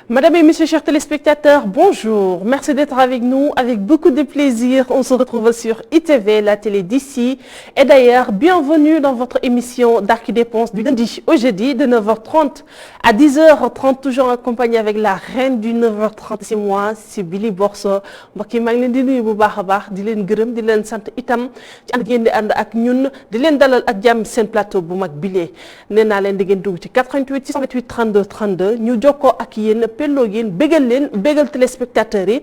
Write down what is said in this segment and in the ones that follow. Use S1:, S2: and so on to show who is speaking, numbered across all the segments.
S1: Madame et Messieurs, chers téléspectateurs, bonjour. Merci d'être avec nous. Avec beaucoup de plaisir, on se retrouve sur ITV, la télé d'ici. Et d'ailleurs, bienvenue dans votre émission Darky Dépense du lundi au jeudi de 9h30 à 10h30, toujours accompagné avec la reine du 9h30. C'est moi, c'est Billy Borso. mbokk yi maa ngi leen di nuyu bu baax a baax di leen gërëm di leen sant itam ci ànd ngeen di ànd ak ñun di leen dalal ak jàmm seen plateau bu mag bile. nee naa leen di ngeen dugg ci 88 628 32 32 ñu jokkoo ak yéen pelloo yéen bégal leen bégal téléspectateurs yi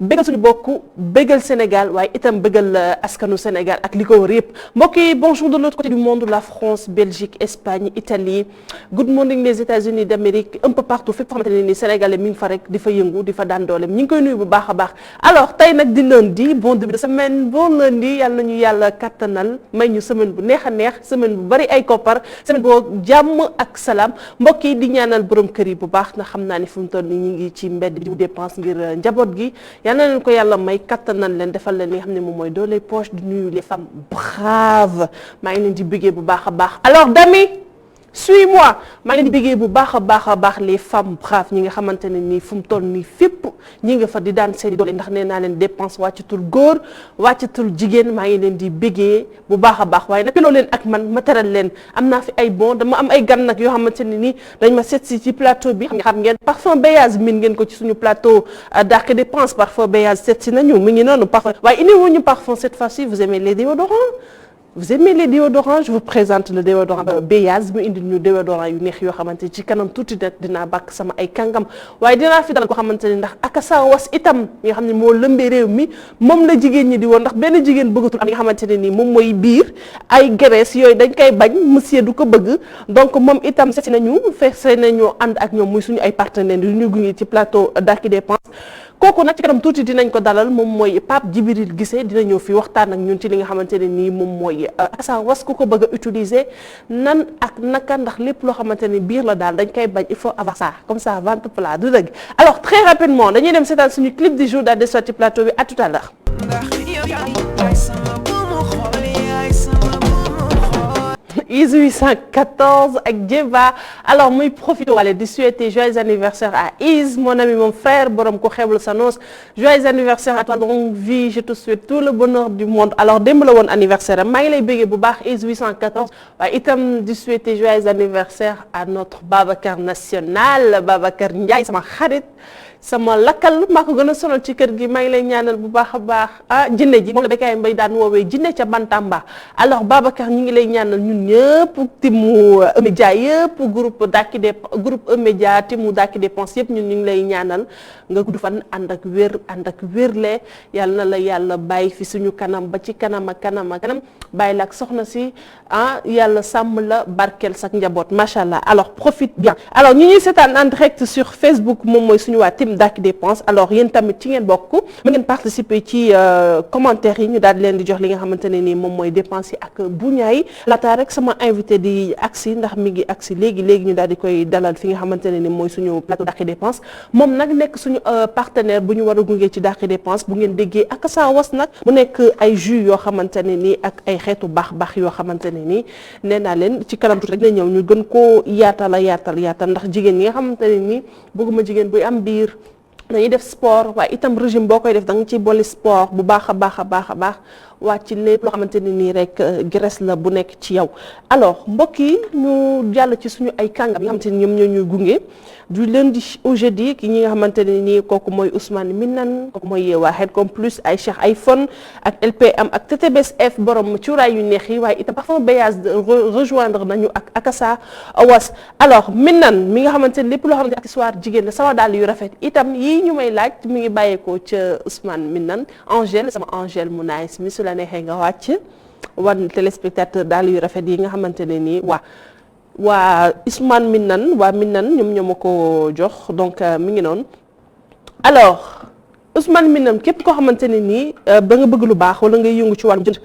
S1: bégal suñu bokk bégal Sénégal waaye itam bégal askanu Sénégal ak li ko wër yëpp mbokk yi bonjour de l'autre côté du monde la France Belgique Espagne Italie good morning les États-Unis d'Amérique un peu partout fépp xamante ne ni Sénégalais mi ngi fa rek di fa yëngu di fa daan dooleem ñu ngi koy nuyu bu baax a baax alors tey nag di lundi bon début de semaine bon lundi yàlla nañu yàlla kattanal may ñu semaine bu neex a neex semaine bu bari ay koppar semaine boo jàmm ak salaam mbokk yi di ñaanal borom kër yi bu baax na xam naa ni fu mu toll nii ñu ngi ci mbedd bi di dépense ngir njaboot gi yal na leen ko yàlla may kattanal leen defal leen li nga xam ne moom mooy doole poche di nuyu les femmes braves maa ngi leen di bëggee bu baax a baax alors Dami suis-moi maa ngi leen di bëggee bu baax a baax les femmes braves ñi nga xamante ne nii fu mu toll nii fépp ñi nga fa di daan seen doole ndax nee naa leen dépense wàccatul góor wàccatul jigéen maa ngi leen di bëggee bu baax a baax waaye nag loo leen ak man ma teral leen am naa fi ay bon dama am ay gan nag yoo xamante ne nii dañ ma seet si ci plateau bi xam ngeen parfum Beyaz min ngeen ko ci suñu plateau Darky Dépense parfum Beyaz seet si nañu mi ngi noonu parfum waaye indi wuñu parfum cette fois-ci vous aimez les déodorants vous aimez les déodorants je vous présente le déodorant Beyaz mu indi ñu déodorant yu neex yoo xamante ci kanam tuuti nag dinaa bàkk sama ay kàngam waaye dinaa fi dal ko xamante ne ndax akasa was itam nga xam ne moo lëmbee réew mi moom la jigéen ñi di woon ndax benn jigéen bëggatul am nga xamante ne nii moom mooy biir ay graisse yooyu dañ koy bañ monsieur du ko bëgg donc moom itam seet nañu fexe nañu ànd ak ñoom muy suñu ay partenaires yu ñu gunge ci plateau Darky Dépense kooku nag ci kanam tuuti dinañ ko dalal moom mooy Pape Djibril Guissé dina ñëw fi waxtaan ak ñun ci li nga xamante ne nii moom mooy asa was ku ko bëgg a utiliser nan ak naka ndax lépp loo xamante ne biir la daal dañ koy bañ il faut avoir ça comme ça vente plat du dëgg alors très rapidement dañuy dem seetaan suñu clip du jour daal di sotti plateau bi à tout à l'heure IS 814 ak Djeba alors muy profité wale di souhaiter joyeux anniversaire à IS mon ami mon frère borom ko xewlu sa noos joyeux anniversaire à toi longue vie je te souhaite tout le bonheur du monde alors démb la woon anniversaire am maa ngi lay béggee bu baax IS 814 waaye itam di souhaiter joyeux anniversaire à notre Babacar national Babacar Ndiaye sama xarit sama lakkal maa ko gën a sonal ci kër gi maa ngi lay ñaanal bu baax a baax jinne ji moom la Bécaye Mbaye daan woowee jinne ca Bantamba alors Babacar ñi ngi lay ñaanal ñun ñëpp timu média yëpp groupe Darky Dépense groupe média timu Darky Dépense yëpp ñun ñu ngi lay ñaanal nga gudd fan ànd ak wérle yàlla na la yàlla bàyyi fi suñu kanam ba ci kanam ak kanam bàyyi la ak soxna si yàlla sàmm la barkeel sak njaboot macha allah alors profite bien alors ñu ñuy seetaan en direct sur Facebook moom mooy suñu waa tim Darky Dépense alors yéen tamit ci ngeen bokk mën ngeen participer ci commentaires yi ñu daal di leen di jox li nga xamante ne nii moom mooy dépense yi ak buña yi laata rek sama invité di agsi ndax mi ngi agsi léegi ñu daal di koy dalal fi nga xamante ne ni mooy suñu plateau Darky Dépense moom nag nekk suñu partenaire bu ñu war a gunge ci Darky Dépense bu ngeen déggee ak sa was nag mu nekk ay jus yoo xamante ne nii ak ay xeetu baax yoo xamante ne nii nee naa leen ci kanam tuuti rek dina ñëw ñu gën koo yaatal ndax jigéen ñi nga xamante ne nii bëgguma jigéen buy am biir dañuy def sport waaye itam régime boo koy def da nga ciy boole sport bu baax a baax waa ci lépp loo xamante ne nii rek graisse la bu nekk ci yow alors mbokk yi ñu jàll ci suñu ay kàngam yi nga xamante ni ñoom ñoo ñuy gunge du lundi au jeudi ki ñi nga xamante ne nii kooku mooy Ousmane Minan kooku mooy waa Headcom Plus ay Cheikh iPhone ak LPM ak TTBSF borom cuuraay yu neex yi waaye itam parfum Beyaz rejoindre nañu ak Akasa Awas alors Minan mi nga xamante ne lépp loo xamante ne accessoire jigéen la sama dàll yu rafet itam yii ñu may laaj mi ngi bàyyeekoo ca Ousmane Minan Angèle sama Angèle mu nice mi su la neexee nga wàcc wan téléspectateur daal yu rafet yi nga xamante ne nii waa Ousmane Minan ñoom ñoo ma ko jox donc mi ngi noonu alors Ousmane Minan képp koo xamante ne nii ba nga bëgg lu baax wala ngay yëngu ci wàllu jënd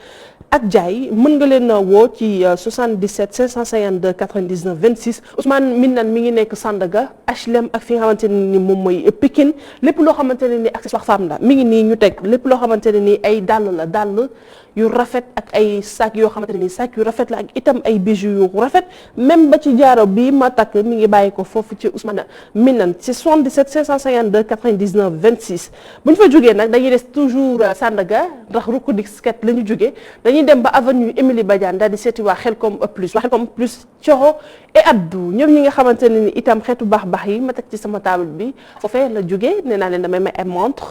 S1: ak jaay mën nga leen woo ci 77 552 99 26 Ousmane Minane mi ngi nekk Sandaga HLM ak fi nga xamante ne ni moom mooy Pikine lépp loo xamante ne ni accessoire femme la mi ngi nii ñu teg lépp loo xamante ne ni ay dàll la dàll yu rafet ak ay sac yoo xamante ne ni sac yu rafet la ak itam ay bijoux yu rafet même ba ci jaaro bi ma takk mi ngi bàyyi ko foofu ci Ousmane Minane ci 77 552 99 26 bu ñu fa jógee nag dañuy des toujours Sandaga ndax rukku disket la ñu jógee dañuy dem ba avenue Émilie Badiane daal di seeti waa Xelcom plus waa Xelcom plus Thioro et Abdou ñoom ñi nga xamante ne ni itam xeetu baax yi ma teg ci sama table bi foofee la jógee nee naa leen damay may ay montre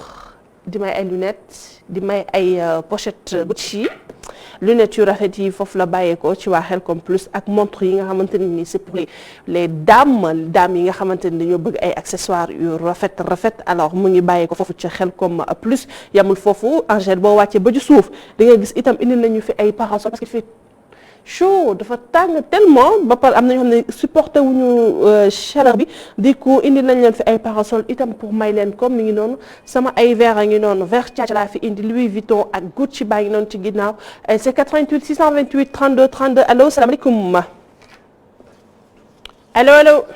S1: di may ay lunettes di may ay pochette Gucci lunettes yu rafet yi foofu la bàyyeekoo ci waa Xelcom plus ak montre yi nga xamante ne ni c'est pour les dames yi nga xamante ne dañoo bëgg ay accessoires yu rafet alors mu ngi bàyyeekoo foofu ci Xelcom plus yamul foofu Angèle boo wàccee ba ci suuf di nga gis itam indi nañu fi ay parasol parce que fi chaud dafa tàng tellement ba pare am na ñoo xam ne supporté wuñu chaleur bi di ko indi nañ leen fi ay parasol itam pour may leen comme mi ngi noonu sama ay verre a ngi noonu verre Caca laa fi indi Louis Vuitton ak Gucci baa ngi noonu ci ginnaaw c'est 88 628 32 32 allo salaamaaleykum allo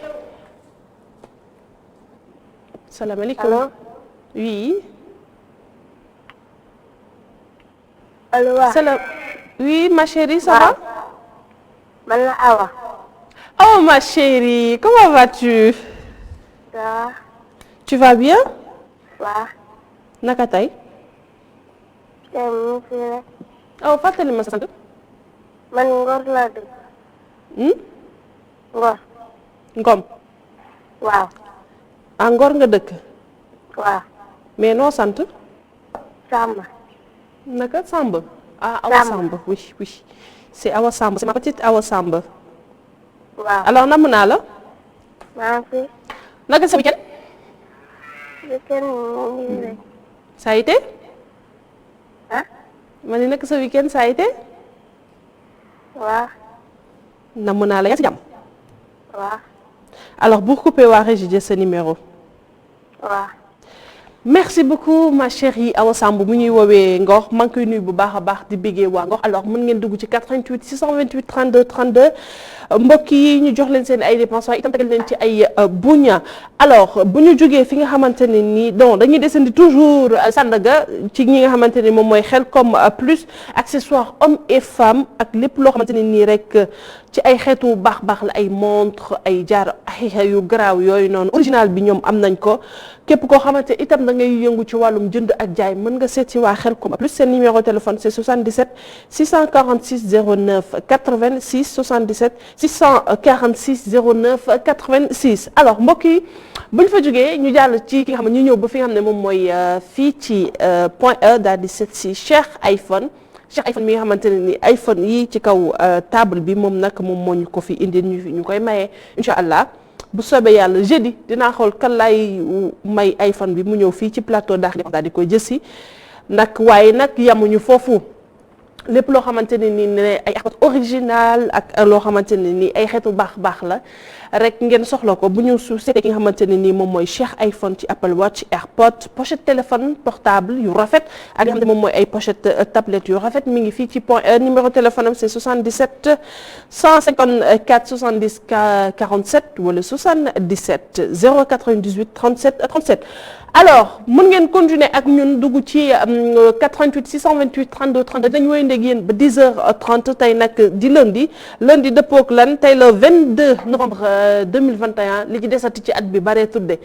S1: salaamaaleykum
S2: allo
S1: oui
S2: allo waaw
S1: salam oui ma chérie ça va
S2: man la Awa.
S1: Oh ma chérie, comment vas-tu?
S2: Ça va.
S1: Tu vas bien?
S2: waaw.
S1: naka tey?
S2: tey mu ngi fi rek.
S1: Oh fàttali ma sant.
S2: man Ngor laa dëkk. Ngor.
S1: Ngom.
S2: waaw.
S1: ah Ngor nga dëkk.
S2: waaw.
S1: mais noo sant.
S2: Samba.
S1: naka Samba. ah Awa Samba oui c'est Awa Samba c'est ma petite Awa Samba.
S2: waaw.
S1: alors namm naa la.
S2: maa ngi fi.
S1: naka sa week-end.
S2: week-end mu ngi rek.
S1: ça a été.
S2: ah.
S1: ma ne naka sa week-end ça a été.
S2: waaw.
S1: namm naa la yaa si jàmm.
S2: waaw.
S1: alors pour couper waa régie jël sa numéro.
S2: waaw.
S1: merci beaucoup ma chérie Awa Samb mu ñuy woowee Ngor maa ngi koy nuyu bu baax a baax di béggee waa Ngor alors mën ngeen dugg ci 88 628 32 32 mbokk yi ñu jox leen seen ay dépenses waaye itam tegal leen ci ay buña alors bu ñu jógee fi nga xamante ne nii donc dañuy descendi toujours Sandaga ci ñi nga xamante ne moom mooy Xelcom plus accessoires hommes et femmes ak lépp loo xamante ne nii rek ci ay xeetu baax la ay montre ay jaar ay yu garaaw yooyu noonu original bi ñoom am nañ ko képp koo xamante itam da ngay yëngu ci wàllum jënd ak jaay mën nga seet ci waa Xelcom plus seen numéro téléphone c'est 77 646 09 86 77 646 09 86 alors mbokk yi bu ñu fa jógee ñu jàll ci ki nga xam ne ñu ñëw ba fi nga xam ne moom mooy fii ci Point E daal di seet si Cheikh iPhone mi nga xamante ne ni iPhone yi ci kaw table bi moom nag moom moo ñu ko fi indi ñu koy maye incha allah bu soobee yàlla jeudi dinaa xool kan laay may iPhone bi mu ñëw fii ci plateau daal di koy jësi nag waaye nag yamuñu foofu lépp loo xamante ne ni ne ay AirPods original ak loo xamante ne ni ay xeetu baax la rek ngeen soxla ko bu ñu su seetee ki nga xamante ne nii moom mooy Cheikh iPhone ci Apple Watch AirPods pochette téléphone portable yu rafet ak nga xam ne moom mooy ay pochette tablette yu rafet mi ngi fii ci Point E numéro téléphone am c'est 77 154 70 47 wala 77 098 37 37 alors mën ngeen continuer ak ñun dugg ci 88 628 32 32 dañu woy ndeg yéen ba 10h30 tey nag di lundi dëppook lan tey le 22 novembre 2021 li ci desati ci at bi baree tudde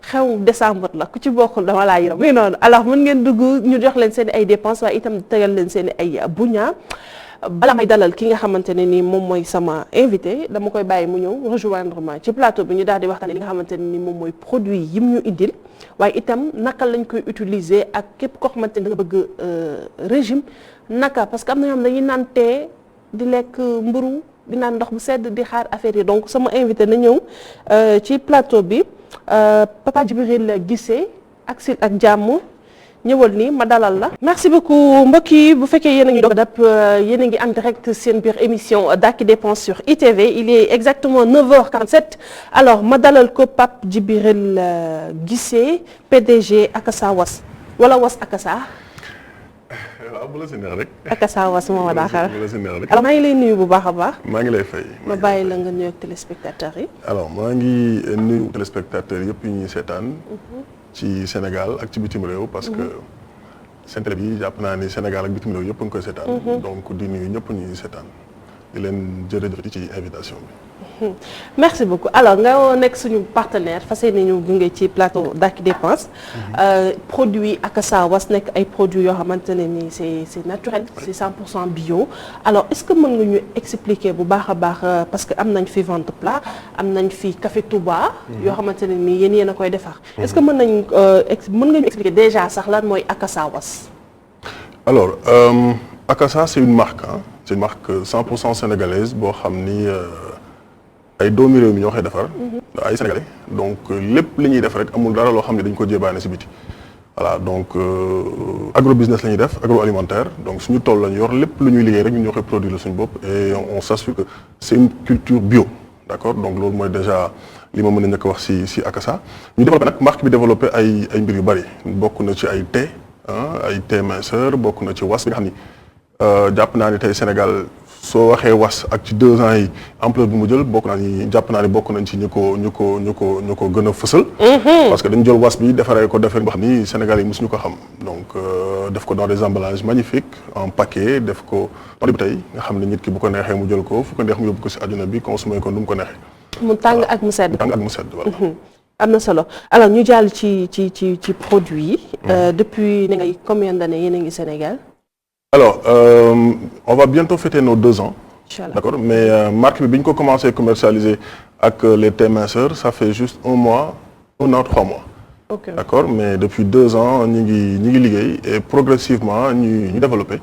S1: xew décembre la ku ci bokkul dama laa yërëm muy noonu alors mën ngeen dugg ñu jox leen seen i ay dépenses waaye itam tegal leen seen i ay buña bala may dalal ki nga xamante ne ni moom mooy sama invité dama koy bàyyi mu ñëw rejoindre ma ci plateau bi ñu daal di waxtaan li nga xamante ne ni moom mooy produit yim ñu indil waaye itam naka lañ koy utiliser ak képp koo xamante ne da nga bëgg régime naka parce que am na ñoo xam dañuy naan tee di lekk mburu di naan ndox bu sedd di xaar affaire yi donc sama invité na ñëw ci plateau bi Papa Djibril Guissé ak sil ak jàmm ñëwal ni ma dalal la. merci beaucoup mbokk yi bu fekkee yéen a ngi doog a dab yéen a ngi en direct seen biir émission Dak Dépense sur ITV il est exactement 9h47 alors ma dalal ko Pape Djibril Guissé PDG Akasa Was wala Was Akasa.
S3: waaw bu la si neex rek.
S1: Akassa Was moo ma daaxal.
S3: bu la si neex rek.
S1: alors maa ngi lay nuyu bu baax a baax.
S3: maa ngi lay fay.
S1: ma bàyyi la nga nuyu ak téléspectateurs yi.
S3: alors maa ngi nuyu téléspectateurs yëpp yu ñuy seetaan. ci Sénégal ak ci bitim réew parce que seen télé bi jàpp naa ni Sénégal ak bitim réew yëpp a ngi koy seetaan. donc di nuyu ñëpp ñuy seetaan di leen jërëjëf ci invitation bi.
S1: merci beaucoup alors nga nekk suñu partenaire fas yéene ñu gunge ci plateau Darky Dépense. produit Akassa Was nekk ay produits yoo xamante ne ni c'est naturel c'est 100% bio alors est-ce que mën nga ñu expliquer bu baax a baax parce que am nañ fi vente plat am nañ fi café Touba. yoo xamante ne ni yéen a koy defar. est-ce que mën nga ñu expliquer déjà sax lan mooy Akassa Was.
S3: alors Akassa c'est une marque c'est une marque 100% sénégalaise boo xam ni. ay doomi réew mi ñoo koy defar. ay sénégalais donc lépp li ñuy def rek amul dara loo xam ne dañ ko jébaane si biti. voilà donc agro business la ñuy def agroalimentaire donc suñu tool la ñu yor lépp lu ñuy liggéey rek ñun ñoo koy produire suñu bopp et on s'assure que c'est une culture bio d'accord donc loolu mooy déjà li ma mën a njëkk a wax si Akassa. ñu développé nag marque bi développé ay mbir yu bari bokk na ci ay thé ay thé minceur bokk na ci was bi nga xam ni jàpp naa ni tey Sénégal. soo waxee was ak ci 2 ans yi ampleur bi mu jël bokk naa ni jàpp naa ni bokk nañ ci ñu ko gën a fësal. parce que dañu jël was bi defaree ko defee boo xam ni Sénégal yi mosuñu ko xam donc def ko dans des emballages magnifiques en paquet def ko dans des bouteilles nga xam ne nit ki bu ko neexee mu jël ko fu ko neex mu yóbbu ko si àdduna bi consommer ko nu mu ko neexee.
S1: mu tàng ak mu sedd.
S3: tàng ak mu sedd voilà.
S1: am na solo alors ñu jàll ci produit yi. depuis ne ngay combien d'années yéen a ngi Sénégal.
S3: alors on va bientôt fêter nos 2 ans.
S1: Inch'Allah.
S3: D'accord mais marque bi ñu ko commencé commercialiser ak les thés minceurs ça fait juste 1 mois 1 an 3 mois.
S1: ok
S3: d'accord mais depuis 2 ans ñu ngi liggéey et progressivement ñu développé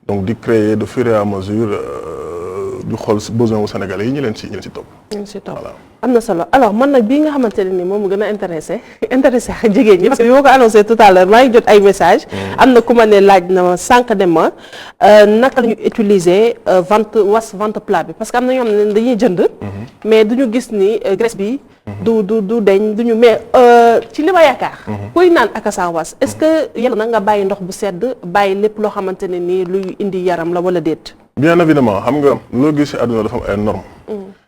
S3: donc di créer de fur et à mesure du xool besoin wu Sénégalais yi ñu leen si topp.
S1: voilà. am na solo alors man nag bii nga xamante ne ni moom mu gën a intéressé ak jigéen ñi parce que bi ma ko annoncé tout à l'heure maa ngi jot ay messages. am na ku ma ne laaj na ma sànq ne ma naka la ñu utiliser vente plat bi parce que am na ñoo xam ne dañuy jënd. mais duñu gis ni graisse bi. du deñ duñu mais ci li ma yaakaar. kuy naan Akassa Was est-ce que yàlla na nga bàyyi ndox bu sedd bàyyi lépp loo xamante ne nii luy indi yaram la wala déet.
S3: bien évidemment xam nga loo gis ci àdduna dafa am ay normes.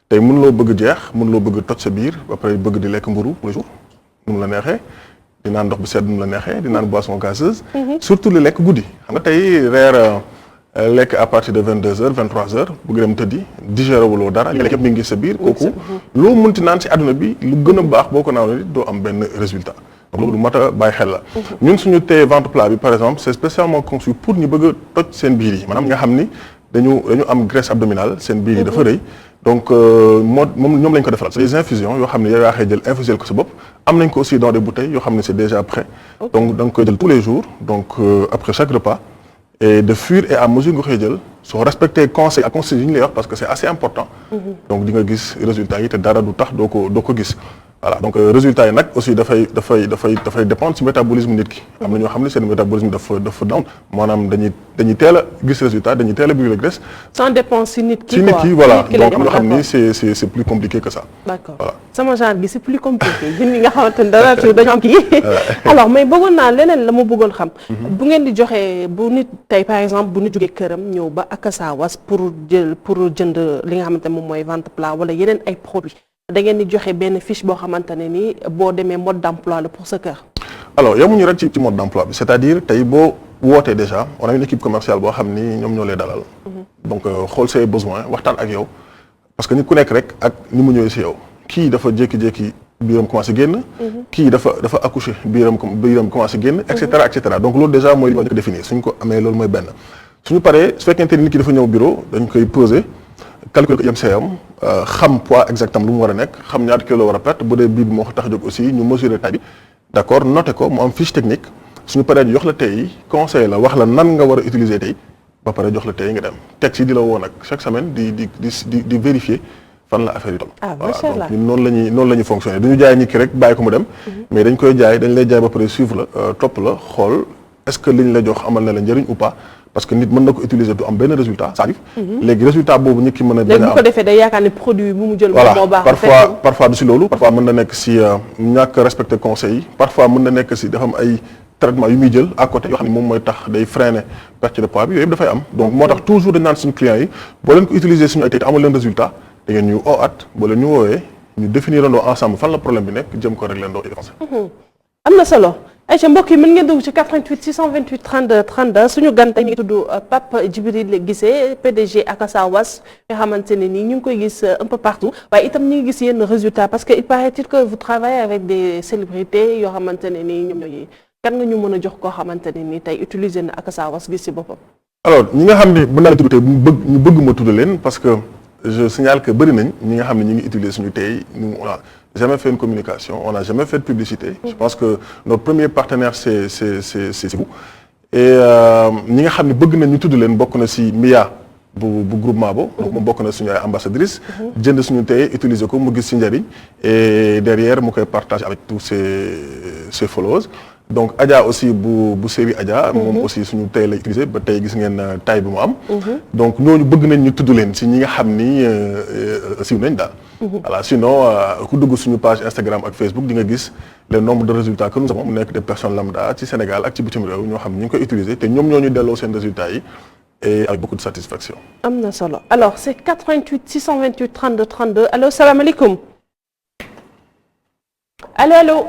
S3: tey mën loo bëgg jeex mën loo bëgg toj sa biir ba pare bëgg di lekk mburu tous les jours nu mu la neexee di naan ndox bu sedd nu mu la neexee di naan boisson gazeuse. surtout li lekk guddi xam nga tey reer lekk à partir de 22h 23h bëgg dem tëddi digéré wuloo dara li lekk yëpp mi ngi sa biir kooku loo munti naan ci àdduna bi lu gën a baax boo ko naan doo am benn résultat donc loolu mat a bàyyi xel la. ñun suñu thé vente plat bi par exemple c'est spécialement conçu pour ñu bëgg a toj seen biir yi maanaam nga xam ni dañu am graisse abdominale seen biir yi dafa rëy. donc moom ñoom lañ ko defal c'est des infusions yoo xam ne yow yaa xëy jël infusé ko sa bopp am nañ ko aussi dans des bouteilles yoo xam ne c'est déjà prêt. donc da nga koy jël tous les jours donc après chaque repas et de fur et à mesure nga koy jël soo respecté conseil ak conseil yi ñu lay wax parce que c'est assez important. donc di nga gis résultats yi te dara du tax doo ko gis. voilà donc résultats yi nag aussi dafay dépendre ci métabolisme nit ki am na ñoo xam ne seen métabolisme dafa down maanaam dañuy teel a gis résultat dañuy teel a brûler graisse.
S1: sans dépense ci nit ki
S3: quoi voilà donc am na xam ni c'est plus compliqué que ça.
S1: d'accord
S3: voilà
S1: sama genre gi c'est plus compliqué ñun ñi nga xamante ne dara dañoo am kii. alors mais bëggoon naa leneen la ma bëggoon xam. bu ngeen di joxe bu nit tey par exemple bu nit jógee këram ñëw ba Akassa Was pour jënd li nga xamante ne moom mooy vente plat wala yeneen ay produits. da ngeen di joxe benn fiche boo xamante ne ni boo demee mode d'emploi la pour sa kër.
S3: alors yemuñu rek ci mode d'emploi bi c'est-à-dire tey boo wootee déjà on a une équipe commerciale boo xam ni ñoom ñoo lay dalal. donc xool say besoins waxtaan ak yow parce que nit ku nekk rek ak ni mu ñëwee si yow kii dafa jékki-jékki biiram commencé génn. kii dafa accouché biiram commencé génn. et cetera donc loolu déjà mooy li ñu ko définir suñ ko amee loolu mooy benn suñu paree su fekkente ni nit ki dafa ñëw bureau dañ koy poser. calculer ko IMC am xam poids exactement lu mu war a nekk xam ñaata kilo la war a perte bu dee bii bi moo ko tax a jóg aussi ñu mesurer taille bi d'accord noter ko mu am fiche technique suñu paree jox la tey conseil la wax la nan nga war a utiliser tey ba pare jox la tey nga dem teg ci di la woo nag chaque semaine di vérifier fan la affaire yi toll.
S1: macha allah
S3: donc ñun noonu la ñuy fonctionner du ñu jaay nit ki rek bàyyi ko mu dem. mais dañ lay jaay ba pare suivre la topp la xool est-ce que liñ la jox amal na la njëriñ ou pas. parce que nit mën na ko utiliser du am benn résultat ça arrive. léegi résultat boobu nit ki mën a.
S1: léegi bu ko defee day yaakaar ne produit bu mu jël. moo baax
S3: parfois du si loolu. parfois mën na nekk si ñàkk respecter conseils yi. parfois mën na nekk si dafa am ay traitement yu muy jël à côté yoo xam ne moom mooy tax day freiner perte de poids bi yooyu yëpp dafay am donc moo tax toujours dañ naan suñu clients yi boo leen ko utiliser suñu ay tey te amul leen résultat da ngeen ñu boo leen ñu woowee ñu définir andoo ensemble fan la problème bi nekk jëm ko régler ndoo
S1: am na solo Aïcha mbokk yi mën ngeen dugg ci 88 628 32 32 suñu gan tey ñu ngi tudd Pape Djibril Guissé PDG Akasa Was nga xamante ne nii ñu ngi koy gis un peu partout waaye itam ñu ngi gis yenn résultats parce que il paraît-il que vous travaillez avec des célébrités yoo xamante ne nii ñoom ñooy kan nga ñu mën a jox koo xamante ne nii tey utiliser na Akasa Was gis ci boppam.
S3: alors ñi nga xam ne mën naa la tudd tey ñu bëgg ma tudd leen parce que je signale que bëri nañ ñi nga xam ne ñu ngi utiliser suñu tey nous on a jamais fait une communication on n'a jamais fait de publicité. Je pense que notre premier partenaire c'est vous. Et ñi nga xam ne bëgg nañ ñu tudd leen bokk na ci Mia bu groupement bo donc moom bokk na suñu ay ambassadrice jënd suñu tey utiliser ko mu gis ci njëriñ et derrière mu koy partager avec tous ses followers. donc Adja aussi bu série Adja moom aussi suñu tey la utiliser ba tey gis ngeen taille bi mu am donc ñooñu bëgg nañ ñu tudd leen ci ñi nga xam ni siiw nañ daal voilà sinon ku dugg suñu page Instagram ak Facebook di nga gis le nombre de résultats que nous avons mu nekk des personnes lambda ci Sénégal ak ci bitim réew ñoo xam ne ñu ngi koy utiliser te ñoom ñoo ñu delloo seen résultats yi et avec beaucoup de satisfaction.
S1: am na solo alors c'est 88 628 32 32 allo salaamaaleykum allo.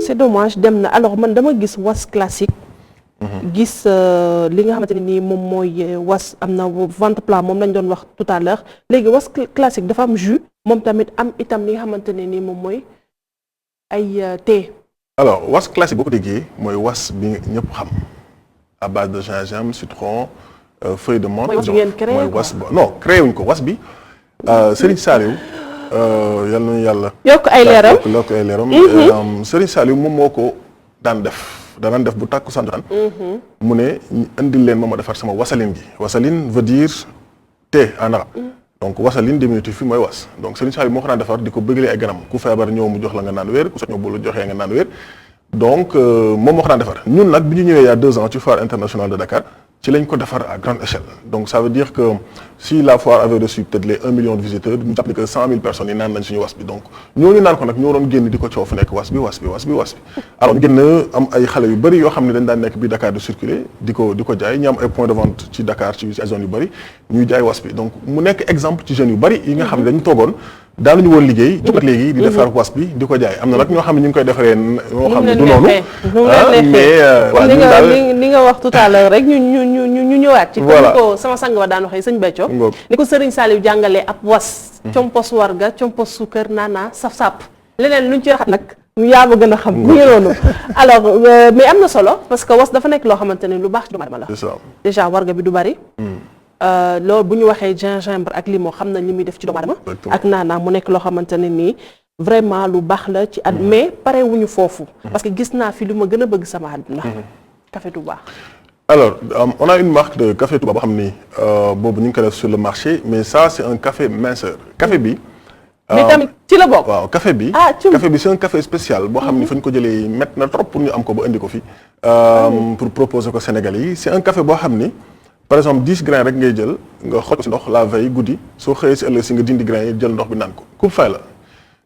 S1: c'est dommage dem na alors man dama gis was classique gis li nga xamante ne nii moom mooy was am na ventre plat moom lañ doon wax tout à l'heure léegi was classique dafa am jus moom tamit am itam li nga xamante ne nii moom mooy ay thé.
S3: alors was classique boo ko déggee mooy was bi ñëpp xam à base de gingembre citron feuille de menthe. mooy was non créé wuñ ko was bi Serigne Saliou yal na yàlla.
S1: yokk ay leeram
S3: yokk ay leeram. Serigne Saliou moom moo ko daan def bu tàkku santaan mu ne indil leen ma defar sama wasaline gi wasaline veut dire thé en arabe donc wasaline diminutif fi mooy was donc Serigne Saliou moo ko daan defar di ko bëggalee ay ganam ku feebar ñëw mu jox la nga naan wér ku soññoo bu la joxee nga naan wér donc moom moo ko daan defar ñun nag bi ñu ñëwee il y a 2 ans ci foire internationale de Dakar ci lañ ko defar à grande échelle donc ça veut dire que si la foire avait reçu peut-être les 1 million de visiteurs ñu jàpp que 100 000 personnes yi naan nañ suñu was bi donc ñooñu naan ko nag ñoo doon génn di ko coow fu nekk was bi alors ñu génn am ay xale yu bëri yoo xam ne dañ daan nekk bi Dakar di circuler di ko jaay ñu am ay points de vente ci Dakar ci ay zones yu bëri ñuy jaay was bi donc mu nekk exemple ci jeunes yu bëri yi nga xam ne dañu toogoon daanuñu woon liggéey jógat léegi di defar was bi di ko jaay am na nag ñoo xam ne ñu ngi koy defaree ñoo xam ne du noonu mais
S1: waaw li nga wax tout à l'heure rek ñu ñëwaat ci comme ko sama sang wa daan waxee sëñ Béthio ni ko Serigne Saliou jàngalee ab was compos warga compos suukar naana saf-sap leneen luñ ci raxat nag ñu yaa ma gën a xam ñu ngi noonu alors mais am na solo parce que was dafa nekk loo xamante ne lu baax ci doomu aadama la déjà warga bi du bari loolu bu ñu waxee gingembre ak limon xam nañ li muy def ci doomu aadama ak naana mu nekk loo xamante ne nii vraiment lu baax la ci at mais pare wuñu foofu parce que gis naa fi lu ma gën a bëgg sama àdduna café Touba.
S3: alors on a une marque de café Touba boo xam ni boobu ñu ngi ko def sur le marché mais ça c'est un café minceur café bi
S1: bi tamit ci la bokk.
S3: waaw café bi café bi c'est un café spécial boo xam ni fa ñu ko jëlee métti na trop pour ñu am ko ba indi ko fi pour proposer ko Sénégalais yi c'est un café boo xam ni par exemple 10 grains rek ngay jël nga xoj ko si ndox la veille guddi soo xëyee si ëllëg si nga dindi grains yi jël ndox bi naan ko coupe fay la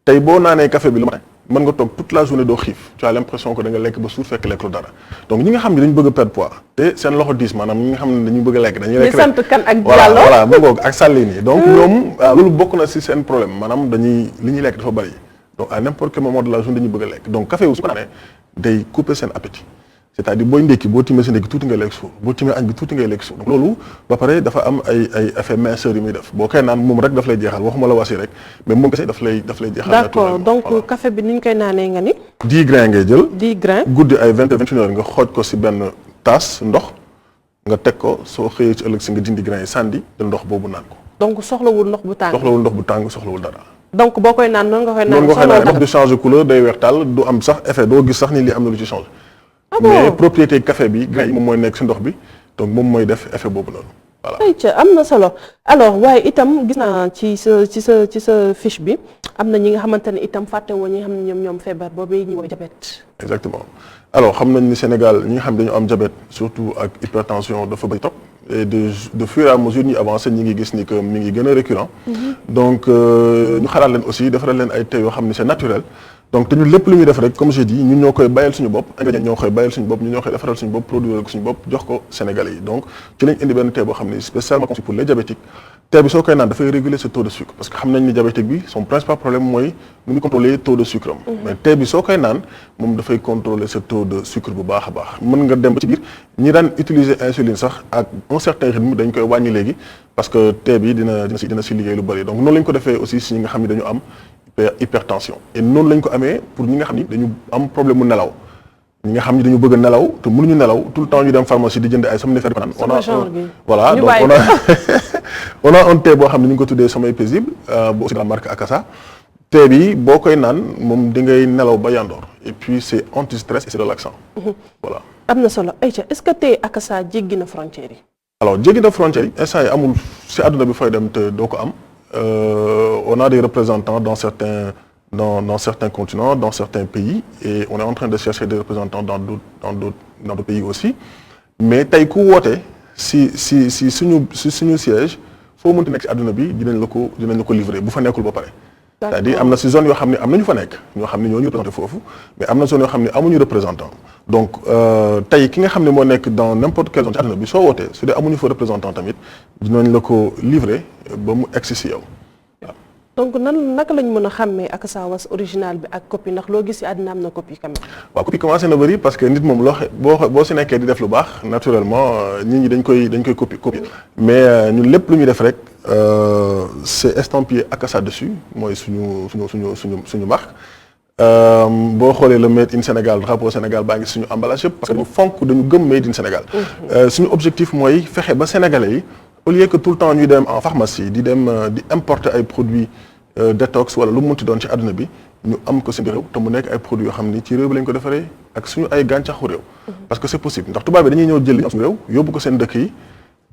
S3: tey boo naanee café bi le matin mën nga toog toute la journée doo xiif tu as l'impression que da nga lekk ba suur fekk lekk lu dara donc ñi nga xam ne dañu bëgg a perdre poids te seen loxo diis maanaam ñi nga xam ne dañu bëgg a lekk dañuy lekk
S1: sant kan ak Diallo
S3: voilà mu ngoog ak sàlli nii donc ñoom loolu bokk na si seen problème maanaam li ñuy lekk dafa bari donc à n'importe quel moment de la journée dañuy bëgg a lekk donc café wu su ko naanee day couper seen appétit c'est-à-dire booy ndékki boo timee sa ndékki tuuti ngay lekk suur boo timee añ bi tuuti ngay lekk suur donc loolu ba pare dafa am ay effet minceur yu muy def boo koy naan moom rek daf lay jeexal waxuma la wasi rek mais moom kese daf lay jeexal
S1: d'accord donc café bi ni ñu koy naanee nga ni
S3: 10 grains ngay jël
S1: 10 grains
S3: guddi ay 21 heures nga xooj ko si benn tasse ndox nga teg ko soo xëyee ci ëllëg si nga dindi grains yi sànni jël ndox boobu naan ko
S1: donc soxlawul ndox bu tàng
S3: soxlawul dara
S1: donc boo koy naan noonu nga koy
S3: naan ndox du changer couleur day weex tàll du am sax effet doo gis sax ni li am na lu ci changer mais propriété café bi grain yi moom mooy nekk ci ndox bi donc moom mooy def effet boobu noonu voilà.
S1: ayca am na solo alors waaye itam gis naa ci sa fiche bi am na ñi nga xamante ne itam fàtte woo ñi nga xam ne ñoom feebar boobu ñuy woowee diabète.
S3: exactement alors xam nañ ni Sénégal ñi nga xam ne dañu am diabète surtout ak hypertension dafa bëri trop et de fur et à mesure ñuy avancer ñi ngi gis ni que mi ngi gën a récurrent donc ñu xalaat leen aussi defaral leen ay thé yoo xam ne c'est naturel. donc te ñun lépp lu ñuy def rek comme j'ai dit ñun ñoo koy bàyyil suñu bopp ingrédients ñoo koy bàyyil suñu bopp ñun ñoo koy defaral suñu bopp produire ko suñu bopp jox ko Sénégalais yi donc ci lañ indi benn thé boo xam ne spécialement conçu pour les diabétiques thé bi soo koy naan dafay réguler ce taux de sucre parce que xam nañ ni diabétique bi son principal problème mooy nu muy contrôler taux de sucre am mais thé bi soo koy naan moom dafay contrôler ce taux de sucre bu baax a baax mën nga dem ba ci biir ñi daan utiliser insuline sax ak un certain rythme dañ koy wàññi léegi parce que thé bi dina si liggéey lu bëri donc noonu lañ ko defee aussi si ñi nga xam ne dañu am hypertension et noonu lañ ko amee pour ñi nga xam ni dañu am problème mu nelaw ñi nga xam ni dañu bëgg a nelaw te mënuñu nelaw tout le temps ñu dem pharmacie di jënd ay somnifères naan voilà donc on a un thé boo xam ne ñu ngi ko tuddee sommeil paisible bu aussi de la marque Akasa thé bi boo koy naan moom di ngay nelaw ba yandoor et puis c'est anti-stress et c'est relaxant voilà
S1: am na solo Aïcha est-ce que thé Akasa jéggi na frontière yi
S3: alors jéggi na frontière yi instant yi amul si àdduna bi fay dem te doo ko am on a des représentants dans certains continents, dans certains pays, et on est en train de chercher des représentants dans d'autres pays aussi. Mais tey ku woote si suñu siège foo mënti nekk si àdduna bi dinañ la ko livrer bu fa nekkul ba pare. C'est-à-dire am na si zone yoo xam ne am na ñu fa nekk ñoo xam ne ñoo ñu représenté foofu mais am na zone yoo xam ne amuñu représentant donc tey ki nga xam ne moo nekk dans n'importe quelle zone ci àdduna bi soo wootee su dee amuñu fa représentant tamit dinañ la ko livrer ba mu egsi si yow waaw.
S1: donc naka lañ mën a xàmmee Akasa Was original bi ak copie ndax loo gis si àddina am na copie quand même.
S3: waaw copie commencé na bëri parce que nit moom boo si nekkee di def lu baax naturellement nit ñi dañ koy copier mais ñun lépp lu ñuy def rek c'est estampillé Akasa dessus mooy suñu marque boo xoolee le made in Sénégal drapeau Sénégal baa ngi suñu emballage yëpp parce que dañu gëm made in Sénégal suñu objectif mooy fexe ba Sénégalais yi au lieu que tout le temps ñuy dem en pharmacie di importer ay produits détox wala lu mu munti doon ci àdduna bi ñu am ko seen réew te mu nekk ay produits yoo xam ni ci réew bi lañ ko defaree ak suñu ay gàncaxu réew parce que c'est possible ndax tubaab bi dañuy ñëw jël li am suñu réew yóbbu ko seen dëkk yi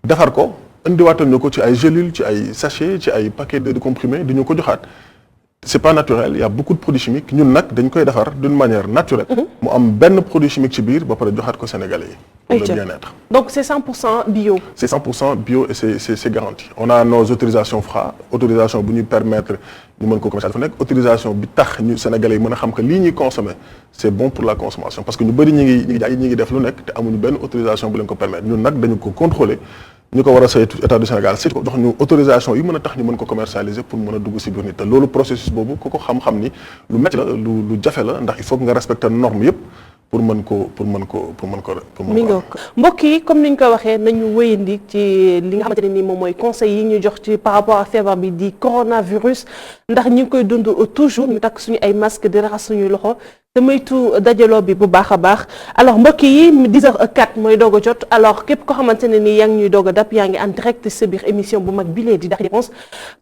S3: defar ko indiwaatal ñu ko ci ay gélules ci ay sachets ci ay paquets de comprimés di ñu ko joxaat c'est pas naturel il y a beaucoup de produits chimiques ñun nag dañ koy defar d'une manière naturelle mu am benn produit chimique ci biir ba pare joxaat ko Sénégalais yi pour le bien-être.
S1: Donc c'est 100% bio.
S3: C'est 100% bio et c'est garanti. On a nos autorisations FRA autorisation bu ñuy permettre ñu mën ko commercialiser dafa nekk autorisation bi tax ñu Sénégalais yi mën a xam que lii ñuy consommer c'est bon pour la consommation parce que ñu bëri ñi ngi def lu nekk te amuñu benn autorisation bu leen ko permettre ñun nag dañu ko contrôler ñu ko war a saytu état du Sénégal saytu ko jox ñu autorisation yi mën a tax ñu mën ko commercialiser pour mën a dugg ci biir nit te loolu processus boobu ku ko xam-xam ni lu métti la lu jafe la ndax il faut que nga respecter normes yëpp pour mën ko
S1: mi ngi mbokk yi comme ni ñu ko waxee nañu wéyandi ci li nga xamante ne nii moom mooy conseils yi ñu jox ci par rapport à feebar bi di coronavirus ndax ñu ngi koy dund toujours ñu takk suñu ay masque di raxas suñuy loxo te moytu dajaloo bi bu baax a baax alors mbokk yi 10h04 mooy doog a jot alors képp ko xamante ne nii yaa ngi ñuy doog a dab yaa ngi en direct sa biir émission bu mag bi lee di Dakhli Dépense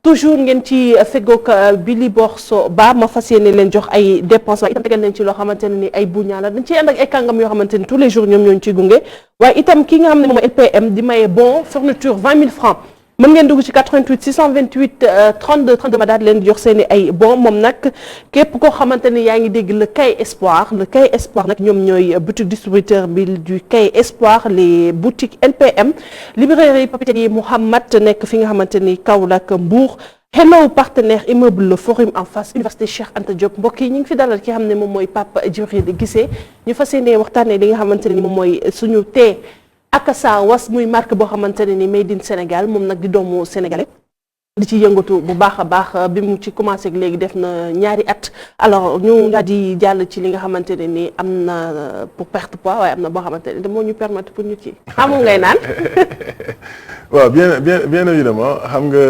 S1: toujours ngeen ci feggoog Billy Borso Ba ma fas yéene leen jox ay dépenses waaye itam tegal leen ci loo xamante ne ni ay buñaa la dañ ciy ànd ak ay kàngam yoo xamante ni tous les jours ñoom ñooñu ciy gunge waaye itam ki nga xam ne moom LPM di maye bon fourniture 20 000 francs mën ngeen dugg ci 88 628 32 32 ma daal leen di jox seen i ay bon moom nag képp koo xamante ni yaa ngi dégg le Cahier Espoir nag ñoom ñooy boutique distributeur bi du Cahier Espoir les boutiques LPM librairie papeterie Mouhamad nekk fi nga xamante ni Kaolack Mbour hello partenaire immeuble le Forum en face université Cheikh Anta Diop mbokk yi ñu ngi fi dalal ki xam ne moom mooy Pape Djibril Guissé ñu fas yéene waxtaanee li nga xamante ne ni moom mooy suñu thé Akasa Was muy marque boo xamante ne ni made in Sénégal moom nag di doomu sénégalais di ci yëngatu bu baax a baax bi mu ci commencé léegi def na ñaari at alors ñu daal di jàll ci li nga xamante ne ni am na pour perte poids waaye am na boo xamante ne moo ñu permettre pour ñu ci xamul ngay naan.
S3: waaw bien évidemment xam nga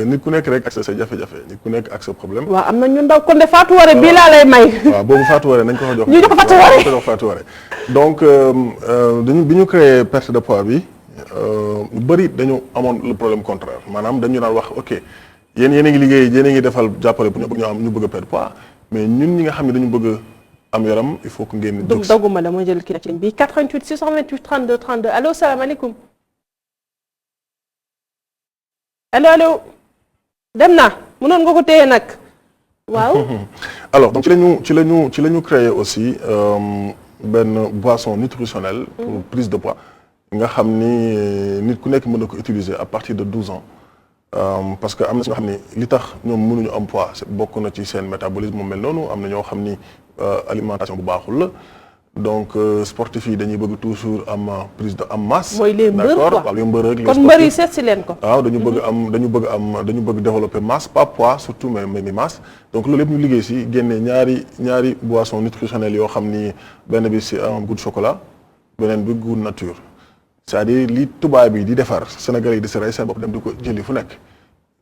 S3: nit ku nekk rek ak sa jafe-jafe nit ku nekk ak sa problème.
S1: waaw am na ñu ndaw kon de Fatou Waré bii laa lay may.
S3: waaw boobu Fatou Waré nañ ko fa jox.
S1: ñu jox ko Fatou Waré
S3: nañ ko jox Fatou Waré donc bi ñu créé perte de poids bi. lu bëri dañu amoon le problème contraire maanaam dañu daan wax ok yéen a ngi liggéey yéen a ngi defal jàppale pour ñu bëgg a perdre poids mais ñun ñi nga xam ne dañu bëgg am yaram il faut que ngeen.
S1: donc dogguma la ma jël kii ci ligne bi 88 628 32 32 allo salaamaaleykum allo dem na mënoon nga ko téye nag waaw.
S3: alors donc ci la ñu créé aussi benn boisson nutritionnelle pour prise de poids. nga xam ni nit ku nekk mën na ko utiliser à partir de 12 ans parce que am na si ñoo xam ni li tax ñoom mënuñu am poids bokk na ci seen métabolisme mel noonu am na ñoo xam ni alimentation bu baaxul la donc sportif yi dañuy bëgg toujours am masse.
S1: mooy les mbër quoi
S3: d'accord les mbër ak les
S1: kon mbër yi seet si leen ko.
S3: waaw dañu bëgg développer masse pas poids surtout mais masse donc loolu yëpp ñu liggéey si génne ñaari boissons nutritionnelles yoo xam ni benn bi c'est un goût de chocolat beneen bi goût nature c'est-à-dire li tubaab bi di defar Sénégalais yi di si rey seen bopp dem di ko jëli fu nekk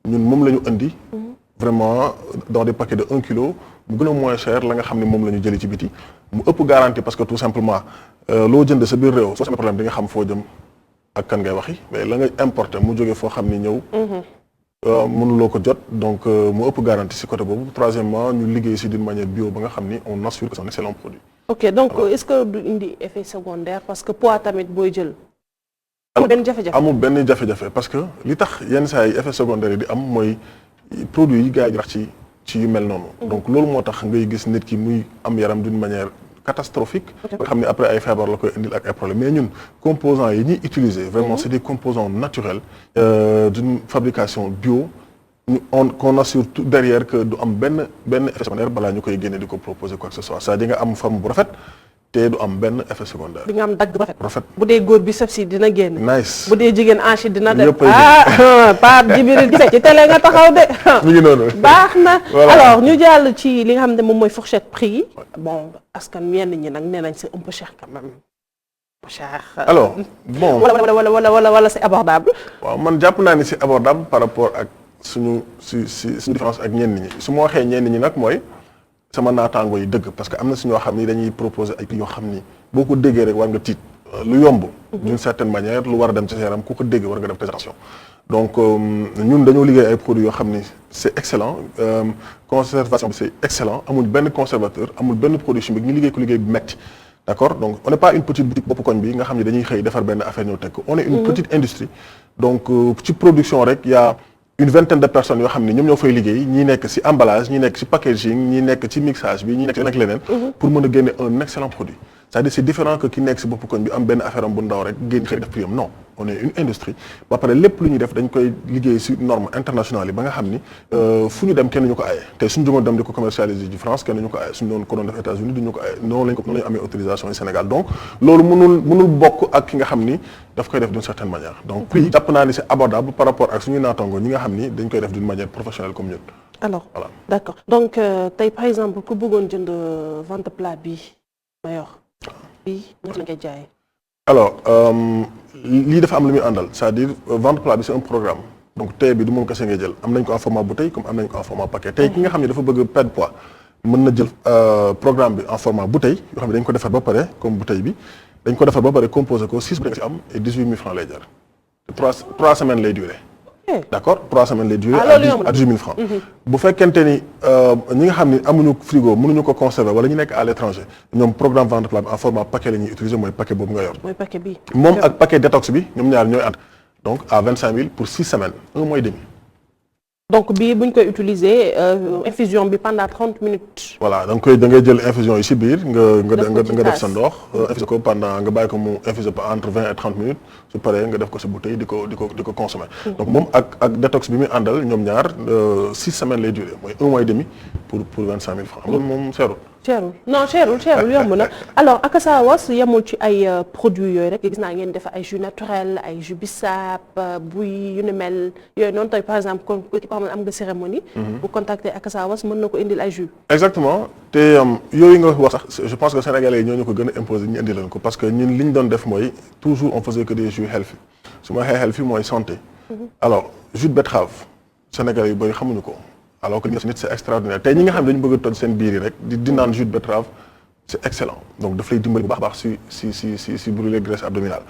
S3: ñun moom la ñu indi. vraiment dans des paquets de 1 kilo mu gën a moins cher la nga xam ne moom la ñu jëli ci biti mu ëpp garantie parce que tout simplement loo jënd sa biir réew soo amee problème di nga xam foo jëm ak kan ngay waxi mais la nga importé mu jógee foo xam ni ñëw mënuloo ko jot donc mu ëpp garantie si côté boobu troisièmement ñu liggéey si d'une manière bio ba nga xam ni on assure que c'est un excellent produit.
S1: ok donc est-ce que du indi effet secondaire parce que poids tamit booy jël. amul benn jafe-jafe
S3: amul benn jafe-jafe parce que li tax yenn saa yi effet secondaire yi di am mooy produit yi gars yi rax ci yu mel noonu. donc loolu moo tax ngay gis nit ki muy am yaram d'une manière catastrophique. nga xam ne après ay feebar la koy indil ak ay problème mais ñun composants yi ñuy utiliser vraiment c'est des composants naturels d'une fabrication bio qu'on assure tout derrière que du am benn effet secondaire balaa ñu koy génne di ko proposer quoi que ce soit c'est-à-dire nga am forme bu rafet te du am benn effet secondaire.
S1: di nga am dagg
S3: rafet
S1: bu dee góor bi saf si dina génn.
S3: nice
S1: bu dee jigéen hanche dina def.
S3: yëpp
S1: Pape Djibril Guissé ci télé nga taxaw de.
S3: mi ngi noonu.
S1: baax na
S3: Voilà.
S1: alors ñu jàll ci li nga xam ne moom mooy fourchette prix yi. bon askan ñenn ñi nag nee nañ c'est un peu cher quand même. cher.
S3: alors bon
S1: wala c'est abordable.
S3: waaw man jàpp naa ni c'est abordable par rapport ak suñu différence ak ñenn ñi su ma waxee ñenn ñi nag mooy sama naataango yi dëgg parce que am na si ñoo xam ni dañuy proposer ay prix yoo xam ni boo ko déggee rek war nga tiit lu yomb. d'une certaine manière lu war a dem ci yaram ku ko dégg war nga def attention. donc ñun dañoo liggéey ay produits yoo xam ni c'est excellent conservation bi c'est excellent amul benn conservateur amul benn produit chimique ñu liggéey ko liggéey bu metti d'accord donc on n'est pas une petite boutique bopp koñ bi nga xam ne dañuy xëy defar benn affaire ñëw teg ko on est une petite industrie donc ci production rek y a une vingtaine de personnes yoo xam ne ñoom ñoo fay liggéey ñi nekk ci emballage ñi nekk ci packaging ñi nekk ci mixage bi ñi nekk ci leneen pour mën a génne un excellent produit c'est-à-dire c'est différent que ki nekk ci bopp koñ bi am benn affaire am bu ndaw rek génn xëy def prix am non on est une industrie ba pare lépp lu ñuy def dañ koy liggéey ci norme internationale yi ba nga xam ni fu ñu dem kenn ñu ko aaye tey suñu jógoon dem di ko commercialiser ci France kenn ñu ko aaye suñu doon ko doon def États-Unis duñu ko aaye noonu lañu amee autorisation yi Sénégal donc loolu mënul bokk ak ki nga xam ni daf koy def d'une certaine manière donc prix jàpp naa ni c'est abordable par rapport ak suñuy naatango ñi nga xam ni dañ koy def d'une manière professionnelle comme ñun
S1: alors
S3: voilà
S1: d'accord donc tey par exemple ku bëggoon jënd vente plat bi ma yor bi ñaata lañ koy jaayee.
S3: alors lii dafa am lu muy àndal c'est-à-dire vente plat bi c'est un programme donc tey bi du moom kese ngay jël am nañ ko en format bouteille comme am nañ ko en format paquet tey ki nga xam ne dafa bëgg perdre poids mën na jël programme bi en format bouteille yoo xam ne dañ ko defar ba pare comme bouteille bi dañ ko defar ba pare composé ko 6 bouteilles ci am et 18 000 francs lay jar te 3 semaines lay durer. d'accord 3 semaines lay durer à 18 000 francs bu fekkente ni ñi nga xam ne amuñu frigo mënuñu ko conserver wala ñu nekk à l'étranger ñoom programme vente plat bi en format paquet la ñuy utiliser mooy paquet boobu nga yor.
S1: mooy paquet bi
S3: moom ak paquet détox bi ñoom ñaar ñooy ànd donc à 25 000 pour 6 semaines 1 mois et demi.
S1: donc bii bu ñu koy utiliser infusion bi pendant 30 minutes.
S3: voilà da ngay jël infusion yi ci biir nga def sa ndox infuser ko pendant nga bàyyi ko mu infuser ko entre 20 et 30 minutes su paree nga def ko ci bouteille di ko consommer. donc moom ak détox bi muy àndal ñoom ñaar 6 semaines lay durer mooy 1 mois et demi pour 25 000 francs. loolu moom seerul.
S1: cherul yomb na alors Akasawas yemul ci ay produits yooyu rek gis naa ngeen def ay jus naturel ay jus bissap buy yu ni mel yooyu noonu tey par exemple kon ki xam ne am nga cérémonie. bu contacter Akasawas mën na ko indil ay jus.
S3: exactement te yooyu nga wax sax je pense que sénégalais yi ñoo ñu ko gën a imposer ñu indi leen ko parce que ñun li ñu doon def mooy toujours on faisait que des jus healthy su ma waxee healthy mooy santé. alors jus de betterave sénégalais yu bëri xamuñu ko. alors que nit c'est extraordinaire tey ñi nga xam ne dañu bëgg a toj seen biir yi rek di naan jus de betterave c'est excellent donc daf lay dimbali bu baax si brûler graisse abdominale.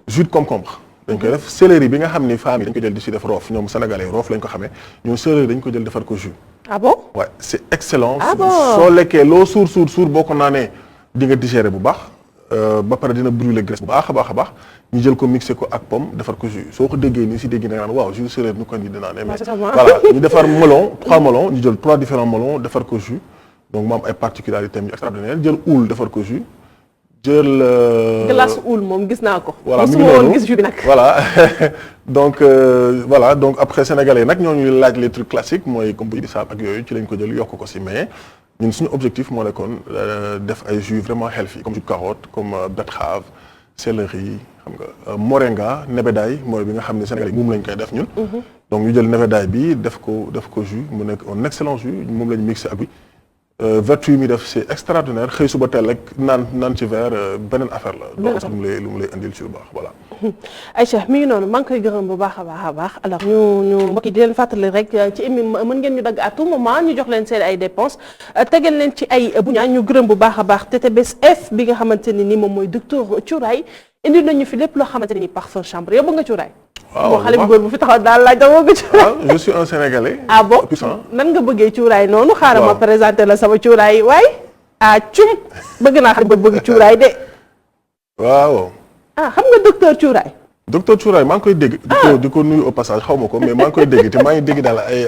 S3: jus de concombre dañ koy def céleri bi nga xam ni femmes yi dañ ko jël di si def roof ñoom sénégalais roof lañ ko xamee ñoom céleri dañ ko jël defar ko jus.
S1: ah bon
S3: ouais c'est excellent.
S1: ah bon
S3: soo lekkee loo suur boo ko naanee di nga digérer bu baax ba pare dina brûler graisse bu baax a baax ñu jël ko mixé ko ak pomme defar ko jus soo ko déggee nii si dégg nga naan waaw jus céleri ñu ko ni dinaa ne mais voilà ñu defar melon 3 melons ñu jël 3 différents melons defar ko jus donc mu am ay particularités extraordinaires jël houle defar ko jus jël
S1: glace oul moom gis naa ko.
S3: voilà mi ngi
S1: woon
S3: noonu
S1: gis jus bi nag.
S3: voilà donc voilà donc après sénégalais nag ñoo ñuy laaj les trucs classiques mooy comme buy bisaab ak yooyu ci lañ ko jël yokk ko si mais ñun suñu objectif moo nekkoon def ay jus vraiment healthy comme jus de carotte comme betterave céleri xam nga moringa nebedaay mooy bi nga xam ne sénégalais moom lañ koy def ñun. donc ñu jël nebedaay bi def ko jus mu nekk un excellent jus moom lañ mixé ak bi. vertu yi muy def c'est extraordinaire xëy suba teel rek naan ci verre beneen affaire la. donc lu mu lay indil ci lu baax voilà.
S1: Aïcha mi ngi noonu maa ngi koy gërëm bu baax a baax alors ñu mbokk yi di leen fàttali rek ci mën ngeen ñu dagg à tout moment ñu jox leen seen ay dépenses tegal leen ci ay buña ñu gërëm bu baax a baax TTBS bi nga xamante ne ni moom mooy docteur Cuuraay indi nañu fi lépp loo xamante ne ni parfum chambre yow bëgg nga cuuraay. waaw xale bu góor bu fi taxaw daal laaj da bëgg cuuraay.
S3: je suis un Sénégalais.
S1: ah bon nan nga bëggee cuuraay noonu. xaaral ma présenté la sama cuuraay waay. ah cum bëgg naa xam nga bëgg cuuraay de.
S3: waaw.
S1: ah xam nga docteur Cuuraay.
S3: docteur Cuuraay maa ngi koy dégg. di ko nuyu au passage xaw ma ko mais maa ngi koy dégg te maa ngi dégg daal ay.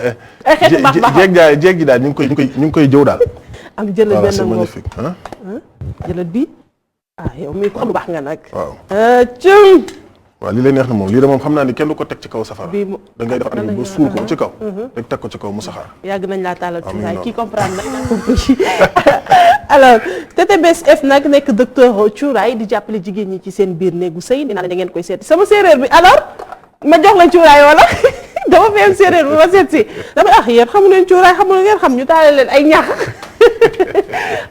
S1: xeetu baax
S3: jéeg ji daal ñu ngi koy jëw daal.
S1: am jëlal benn
S3: c'est magnifique ah.
S1: jëlal bi ah yow mii ko xam baax nga nag.
S3: waaw
S1: cum.
S3: waaw lii lay neex na moom lii de moom xam naa ni kenn du ko teg ci kaw safara. da ngay def ba suul ko ci kaw. rek teg ko ci kaw mu saxaar.
S1: yàgg nañ laa taalal cuuraay kii comprendre nañ alors TTBS nag nekk docteur cuuraay di jàppale jigéen ñi ci seen biir néegu sëy nee naa da ngeen koy seeti sama séeréer bi alors ma jox la cuuraay wala dama fi am séeréer bi ma seet si dama yéen xamu leen cuuraay xamu ngeen xam ñu taale leen ay ñax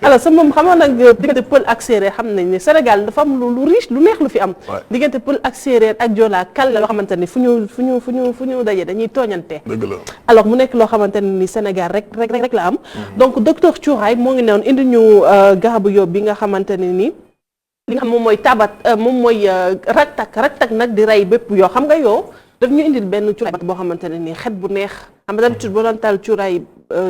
S1: alors sa moom xam nag diggante pël ak séeréer xam nañ ne Sénégal dafa am lu riche lu neex lu fi am diggante pël ak séeréer ak joolaa kal la loo xamante ni fu ñu daje dañuy tooñante
S3: dëgg la
S1: alors mu nekk loo xamante ne ni Sénégal rek la am donc docteur Cuuraay moo ngi newoon indi ñu garabu yóbbu bi nga xamante ne ni li nga xam moom mooy tabat moom mooy raktak nag di rey bépp yoo xam nga yoo daf ñu indil benn cuuraay boo xamante ne nii xet bu neex xam nga d'habitude boo doon taal cuuraay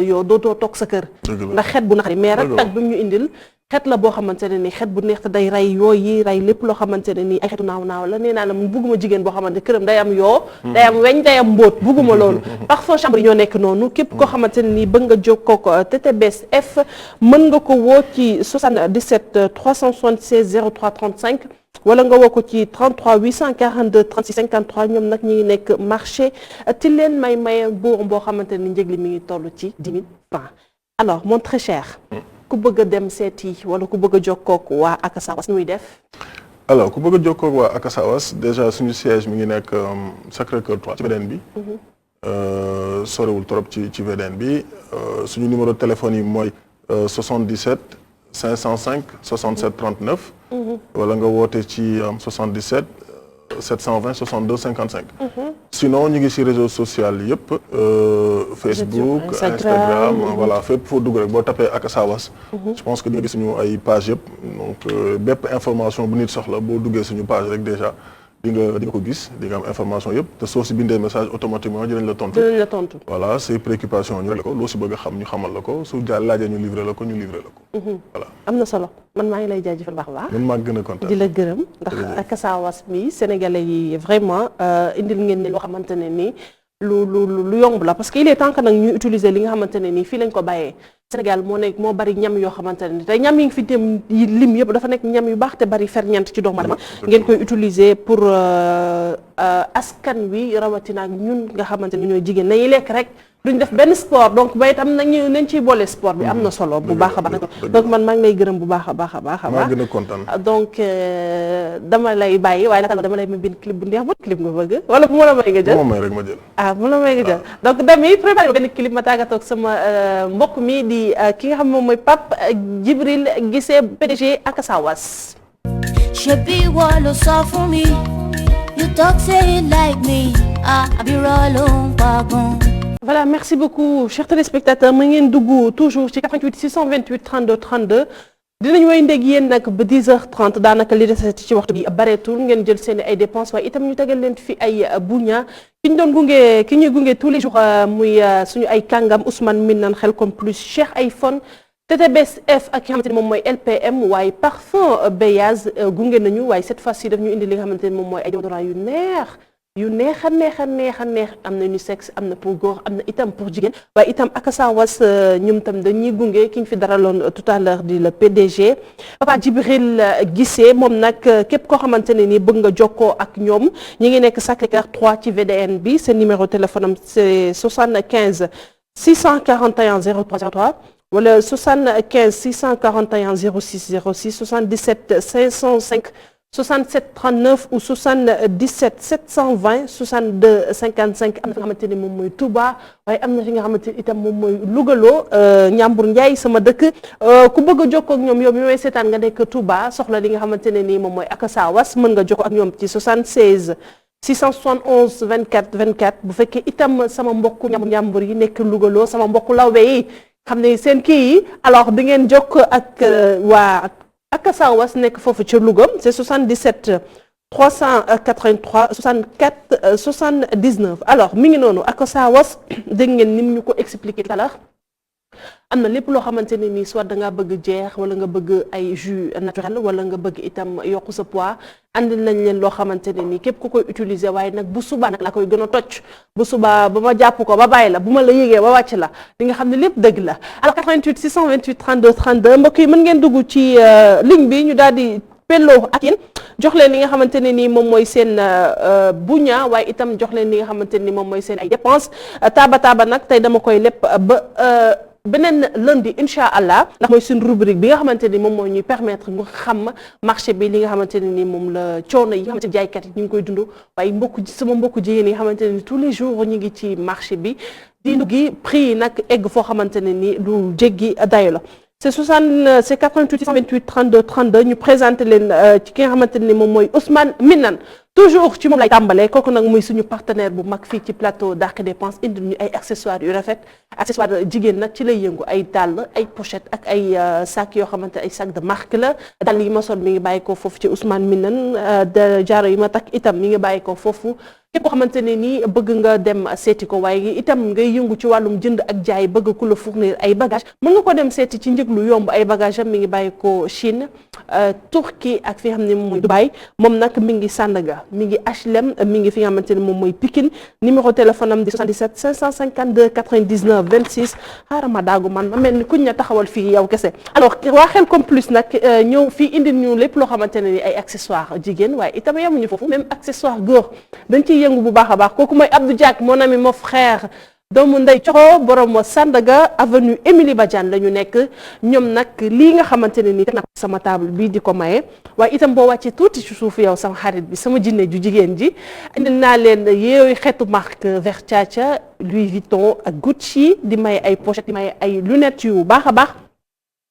S1: yoo dootoo toog sa kër ndax xet bu naqari mais raktak bi ñu indil xet la boo xamante ne nii xet bu neex te day rey yoo yi rey lépp loo xamante ne nii ay xetu naaw la nee naa la mu bugguma jigéen boo xamante këram day am yoo day am weñ day am mbóot bugguma loolu parfum chambre yi ñoo nekk noonu képp koo xamante ne nii bëgg nga jokkoo ko TTBS mën nga ko woo ci 77 376 03 35 wala nga woo ko ci 33 842 36 53 ñoom nag ñi ngi nekk marché ti leen may boo xamante ne njëg li mi ngi toll ci 10 000 francs alors mon très cher ku bëgg a dem seeti wala ku bëgg a jokkook waa Akasawas muy def
S3: alors ku bëgg a jokkook waa Akasawas déjà suñu siège mi ngi nekk Sacré-Cœur 3 ci VDN bi sorewul trop ci VDN bi suñu numéro de téléphone yi mooy 77 505 67 39 wala nga woote ci 77 720 62 55 sinon ñu ngi ci réseaux sociaux yëpp Facebook Instagram voilà fépp foo dugg rek boo tapee Akasawas je pense que di nga gis suñu ay page yëpp donc bépp information bu nit soxla boo duggee suñu page rek déjà di nga ko gis di nga am information yëpp te soo si bindee message automatiquement dinañ la tontu voilà say préoccupation ñu rek la ko loo si bëgg a xam ñu xamal la ko su laajee ñu livré la ko voilà
S1: am na solo man maa ngi lay jaajëfal baax a baax
S3: man maa gën a kontaan
S1: di la gërëm ndax Akasawas mi sénégalais yi vraiment indil ngeen ne loo xamante ne nii lu yomb la parce que il est temps que nag ñuy utiliser li nga xamante ne nii fii lañ ko bàyyee Sénégal moo bari ñam yoo xamante ne te ñam yi ngi fi dem lim yëpp dafa nekk ñam yu baax te bari ferñeent ci doomu aadama ngeen koy utiliser pour askan wi rawatina ak ñun nga xamante ne ñooy jigéen nañuy lekk rek duñ def benn sport donc ba itam nañ ciy boole sport bi am na solo bu baax a baax donc man maa ngi lay gërëm bu baax a baax
S3: maa gën a kontaan
S1: donc dama lay bàyyi waaye naka dama lay ma bind clip bu neex ba clip nga bëgg wala bu ma la may nga jël
S3: may rek ma jël
S1: bu la may nga jël donc dami préparé benn clip ma tàggatoo ak sama mbokk mi di ki nga xam moom mooy Pape Djibril Guissé PDG Akasawas
S4: Shebi walo sọ fún mi you talk say it like me I be rolling wagon.
S1: Voilà, merci beaucoup chers téléspectateurs ma ngeen dugg toujours ci 88 628 32 32 dinañ woy ndeg yéen nag ba 10h30 daanaka li des ci waxtu bi bareetul ngeen jël seen ay dépenses waaye itam ñu tegal leen fi ay buña ki ñuy gunge tous les jours muy suñu ay kàngam Ousmane Minan Khelcom plus Cheikh iPhone TTBS ak ki nga xamante ne moom mooy LPM waaye parfum Beyaz gunge nañu waaye cette fois-ci daf ñu indi li nga xamante ne moom mooy ay déodorant yu neex yu neex a neex am na unisexe am na pour góor am na itam pour jigéen waaye itam Akasawas ñoom tam dañuy gunge ki ñu fi daraloon tout à l'heure di le PDG Papa Djibril Guissé moom nag képp koo xamante ne ni bëgg nga jokkoo ak ñoom ñi ngi nekk Sacré-Cœur 3 ci VDN bi seen numéro téléphone am c'est 75 641 0303 wala 75 641 06 06 77 505 67 39 ou 77 720 62 55 am na fi nga xamante ni moom mooy Touba waaye am na fi nga xamante ni itam moom mooy Lougaloo Ñambur Ndiaye sama dëkk ku bëgg a jokkoo ak ñoom yow mi may seetaan nga nekk Touba soxla li nga xamante ne nii moom mooy Akasawas mën nga jokkoo ak ñoom ci 76 671 24 24 bu fekkee itam sama mbokku Ñambur yi nekk Lougaloo sama mbokku lawbe yi xam ne seen kii yi alors di ngeen jokkoo ak waa Akasawas nekk foofu ci Louga c'est 77 383 64 79 alors mi ngi noonu Akasawas dégg ngeen ni ñu ko expliqué tout à l'heure am na lépp loo xamante ne nii soit da ngaa bëgg jeex wala nga bëgg ay jus naturel wala nga bëgg itam yokku sa poids andil nañ leen loo xamante ne nii képp ku koy utiliser waaye nag bu subaa nag la koy gën a tocc bu subaa ba ma jàpp ko ba bàyyi la bu ma la yégee ba wàcc la di nga xam ne lépp dëgg la alors 88 628 32 32 mbokk yi mën ngeen dugg ci ligne bi ñu daal di pelloo ak yéen jox leen li nga xamante ne nii moom mooy seen buña waaye itam jox leen li nga xamante ne nii moom mooy seen ay dépenses taaba nag tey dama koy lépp ba beneen lundi incha allah ndax mooy suñu rubrique bi nga xamante ni moom moo ñuy permettre nga xam marché bi li nga xamante ne ni moom la coono yi nga xamante ne jaaykat yi ñu ngi koy dund waaye sama mbokku jigéen yi nga xamante ne ni tous les jours ñu ngi ci marché bi di gi prix yi nag egg foo xamante ne ni lu jéggi dayo la c'est 88 628 32 32 ñu présenté leen ci ki nga xamante ne ni moom mooy Ousmane Minane toujours ci moom lay tàmbalee kooku nag muy suñu partenaire bu mag fii ci plateau Dark Dépense indi ñu ay accessoires yu rafet accessoires jigéen nag ci lay yëngu ay dàll ay pochette ak ay sac yoo xamante ay sac de marque la dàll yi ma sol mi ngi bàyyi ko foofu ci Ousmane Minane de jaaro yi ma takk itam mi ngi bàyyi ko foofu képp koo xamante ne nii bëgg nga dem seeti ko waaye itam ngay yëngu ci wàllum jënd ak jaay bëgg ku la fournir ay bagage mën nga ko dem seeti ci njëg lu yomb ay bagage am mi ngi bàyyi ko Chine Turquie ak fi nga xam ne moom mooy Dubaï moom nag mi ngi Sandaga mi ngi HLM mi ngi fi nga xamante ne moom mooy Pikine numéro téléphone am di 77 552 99 26 xaaral ma daagu man ma mel ni kuñ na taxawal fii yow kese alors waa Khelcom Plus nag ñëw fii indi ñu lépp loo xamante ne ni ay accessoires jigéen waaye itam yemuñu foofu même accessoire góor dañ ciy yëngu bu baax a baax kooku mooy Abdou Diak mon ami mon frère doomu ndey Coro borom Sandaga avenue Émilie Badiane la ñu nekk ñoom nag lii nga xamante ne nii teg na sama table bii di ko maye waaye itam boo wàccee tuuti ci suuf yow sama xarit bi sama jinne ju jigéen ji indil naa leen yooyu xeetu marque Versace Louis Vuitton ak Gucci di maye ay pochette di maye ay lunettes yu baax a baax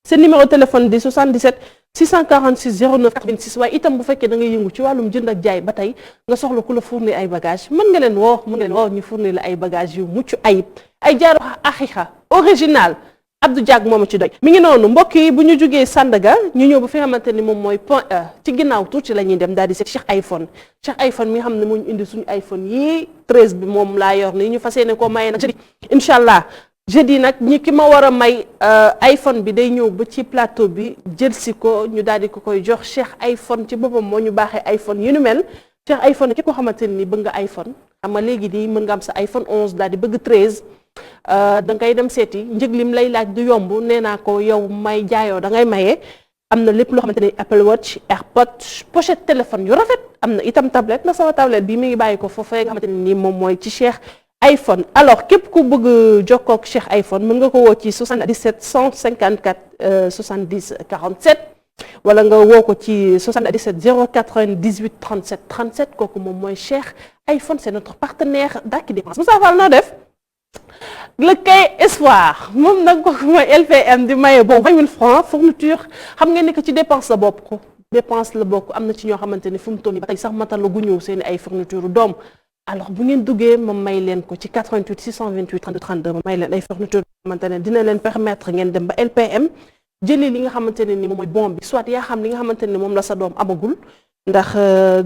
S1: seen numéro téléphone di 77 646 09 86 waaye itam bu fekkee da ngay yëngu ci wàllum jënd ak jaay ba tey nga soxla ku la fournir ay bagages mën nga leen woo ñu fournir la ay bagages yu mucc ayib ay jaaro axixa original Abdou Diak moom ci doy mi ngi noonu mbokk yi bu ñu jógee Sandaga ñu ñëw ba fi nga xamante ni moom mooy point E ci ginnaaw tuuti la ñuy dem daal di seet Cheikh iPhone mi nga xam ne moo ñu indi suñu iPhone yii 13 bi moom laa yor nii ñu fas yéene koo maye nag jeudi incha allah jeudi nag ñi ki ma war a may iPhone bi day ñëw ba ci plateau bi jël si ko ñu daal di ko koy jox Cheikh iPhone ci boppam moo ñu baaxee iPhone yu nu mel Cheikh iPhone képp koo xamante ne ni bëgg nga iPhone xam nga léegi di mën nga am sa iPhone 11 daal di bëgg 13 da ngay dem seeti njëg lim lay laaj du yomb nee naa ko yow may jaayoo da ngay maye am na lépp loo xamante ne Apple Watch AirPod pochette téléphone yu rafet am na itam tablette na sama tablette bi mi ngi bàyyi ko foofu nga xamante ne nii moom mooy ci Cheikh iPhone alors képp ku bëgg jokkoo ak Cheikh iPhone mën nga ko woo ci 77 154 70 47 wala nga woo ko ci 77 098 37 37 kooku moom mooy Cheikh iPhone c'est notre partenaire Dark Dépense Moussa Fall noo def le Kay Espoir moom nag kooku mooy LPM di maye bon 20 000 francs fourniture xam ngeen ni que ci dépense la bopp ko dépense la bokk am na ci ñoo xamante ne fu mu toll nii ba tey sax matal la gu ñëw seen ay fourniture doom alors bu ngeen duggee ma may leen ko ci 88 628 32 32 ma may leen ay fourniture xamante ne dina leen permettre ngeen dem ba LPM jëli li nga xamante ne ni moom mooy bon bi soit yaa xam li nga xamante ne ni moom la sa doom amagul ndax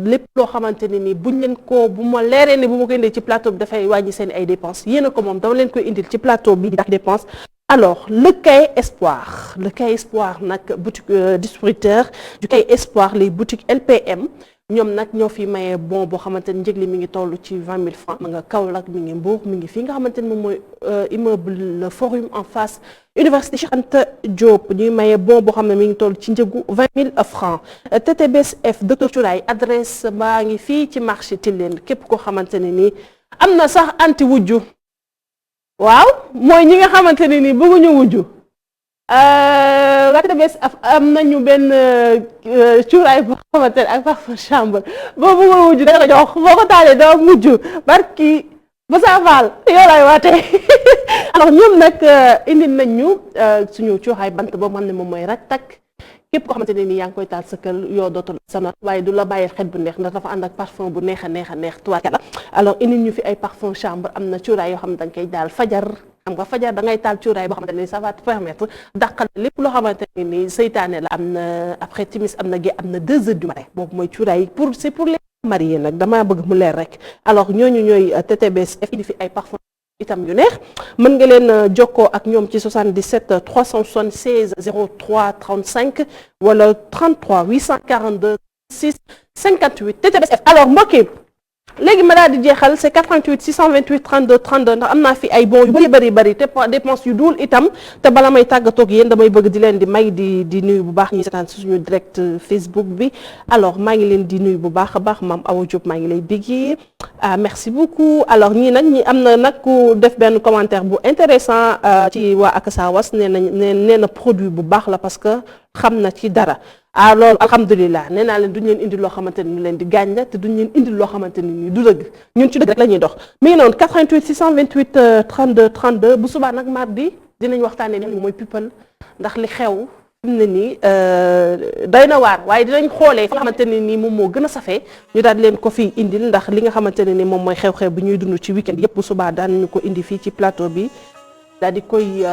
S1: lépp loo xamante ne ni buñ leen ko bu ma leeree ne bu ma ko indee ci plateau bi dafay wàññi seen ay dépenses yéen a ko moom dama leen koy indil ci plateau bi di Dark Dépense alors le Kay Espoir nag boutique distributeur du Kay Espoir les boutiques LPM ñoom nag ñoo fi maye bon boo xamante ni njëg li mi ngi toll ci 20 000 francs ma nga Kaolack mi ngi Mbour mi ngi fii nga xamante ni moom mooy immeuble le Forum en face Université Cheikh Anta Diop ñuy maye bon boo xam ne mi ngi toll ci njëgu 20 000 francs TTBSF docteur Thiouraye adresse baa ngi fii ci marché Tilène képp koo xamante ne nii am na sax anti wujju waaw mooy ñi nga xamante ne nii bëgguñu wujju TTBSF am nañu benn cuuraay boo xamante ne ak parfum chambre boo bëggul wujju da nga jox boo ko taalee doo mujj barki ba sa faal yow laay waatee alors ñoom nag indi nañ ñu suñu cuuraay bant boobu xam ne moom mooy rak tak képp koo xamante ne nii yaa ngi koy taal sa kër yoo dootul sonal waaye du la bàyyi xet bu neex ndax dafa ànd ak parfum bu neex a neex tuwaat alors indi ñu fi ay parfum chambre am na cuuraay yoo xam ne dañ koy daal fajar xam nga fajar da ngay taal cuuraay boo xamante ne ça va te permettre dàqal lépp loo xamante ne nii seytaane la am na après timis am na gée am na 2 heures du matin boobu mooy cuuraay c'est pour les mariés nag damaa bëgg mu leer rek alors ñooñu ñooy TTBSF indi fi ay parfum itam yu neex mën nga leen jokkoo ak ñoom ci 77 376 03 35 wala 33 842 6 58 TTBSF alors mbokk yi léegi ma daal di jeexal c'est 88 628 32 32 ndax am naa fi ay bon yu bëri te dépense yu dul itam te bala may tàggatoo ak yéen damay bëgg di leen di may di nuyu bu baax ñi seetaan suñu direct Facebook bi alors maa ngi leen di nuyu bu baax a baax maam Awa Diop maa ngi lay bégee merci beaucoup alors ñii nag ñi am na nag ku def benn commentaire bu intéressant ci waa Akasa Was nee na produit bu baax la parce que xam na ci dara loolu alhamdulilah nee naa leen duñ leen indi loo xamante ni ñu leen di gaañ la te duñ leen indi loo xamante ni du dëgg ñun ci dëgg rek la ñuy dox mi ngi noonu 88 628 32 32 bu subaa nag mardi dinañ waxtaanee li mooy people ndax li xew fi mu ne nii doy na waar waaye dinañ xoolee fa nga xamante ne nii moom moo gën a safee ñu daal di leen ko fii indil ndax li nga xamante ne ni moom mooy xew-xew bi ñuy dund ci week-end yëpp bu subaa daan nañu ko indi fii ci plateau bi daal di koy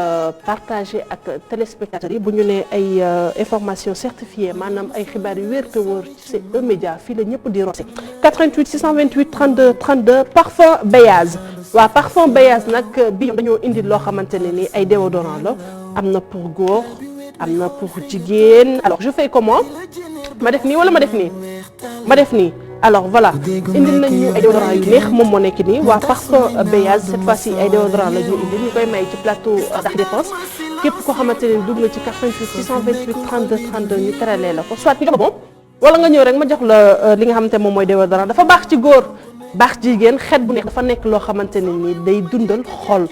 S1: partager ak téléspectateurs yi bu ñu nee ay information certifiée maanaam ay xibaar yu wér te wóor ci c'est un média fii la ñëpp di roose 88 628 32 32 parfum Beyaz waaw parfum Beyaz nag bi dañoo indi loo xamante ne ni ay déodorant la am na pour góor am na pour jigéen alors je fais comment ma def nii wala ma def nii ma def nii alors voilà indil nañ ñu ay déodorant yu neex moom moo nekk nii waa parfum Beyaz cette fois-ci ay déodorant la ñu indil ñu koy may ci plateau Dak Dépense képp koo xamante ne dugg na ci 88 628 32 32 ñu teralee la ko soit ñu jox moom wala nga ñëw rek ma jox la li nga xamante moom mooy déodorant dafa baax ci góor baax jigéen xet bu neex dafa nekk loo xamante ne ni day dundal xol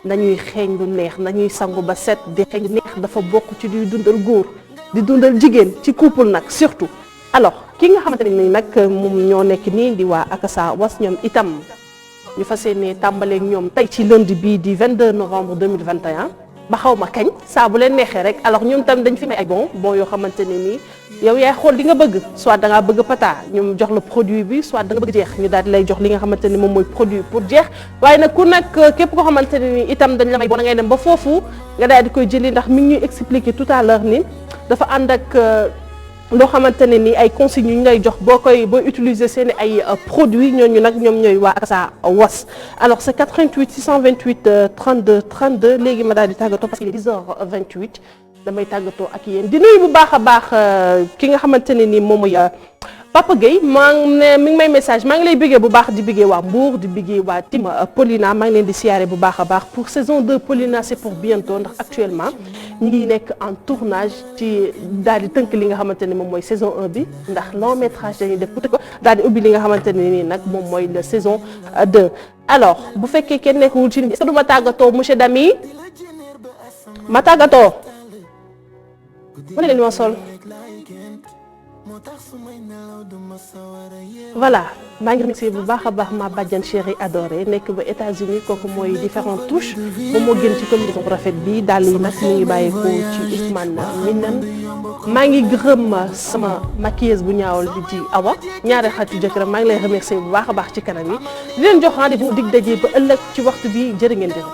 S1: nañuy xeeñ lu neex nañuy sangu ba set di xeeñ lu neex dafa bokk ci di dundal góor di dundal jigéen ci couple nag surtout alors ki nga xamante ne ni nag moom ñoo nekk nii di waa Akasa Was ñoom itam ñu fas yéene tàmbaleeg ñoom tey ci lundi bii di 22 novembre 2021 ba xaw ma kañ saa bu leen neexee rek alors ñoom tam dañ fi may ay bon yoo xamante ne nii yow yaay xool li nga bëgg soit da ngaa bëgg pata ñoom jox la produit bi soit da nga bëgg jeex ñu daal di lay jox li nga xamante ni moom mooy produit pour jeex waaye nag ku nag képp koo xamante ne ni itam dañ la may bon da ngay dem ba foofu nga daal di koy jëli ndax mi ngi ñuy expliquer tout à l'heure ni dafa ànd ak loo xamante ne ni ay consignes yu ñu lay jox booy utiliser seen ay produits ñooñu nag ñoom ñooy waa Akasa Was alors c'est 88 628 32 32 léegi ma daal di tàggatoo parce que 10h28 damay tàggatoo ak yéen di nuyu bu baax a baax ki nga xamante ne ni moom mooy Papa Gueye mi ngi may message maa ngi lay biggee bu baax di biggee waa Mbour di biggee waa Tim Paulina maa ngi leen di siyaare bu baax a baax pour saison 2 Paulina c'est pour bientôt ndax actuellement ñi ngi nekk en tournage ci daal di tënk li nga xamante ne moom mooy saison 1 bi ndax long métrage dañuy def pour ko daal di ubbi li nga xamante ne nii nag moom mooy la saison 2 alors bu fekkee kenn nekkul ci est-ce que du ma tàggatoo monsieur Damy ma tàggatoo ma ne leen ma sol voilà maa ngi remercier bu baax a baax ma bàjjan chérie adorée nekk ba États-Unis kooku mooy différentes touches moom moo gën ci combinaison bu rafet bi daal yi nag mi ngi bàyyeekoo ci Ousmane Minan maa ngi gërëm sama maquilleuse bu ñaawal bi ci Awa ñaari xaritu jëkkëram maa ngi lay remercier bu baax a baax ci kanam yi di leen jox rendez-vous dig daje ba ëllëg ci waxtu bi jërë ngeen jëf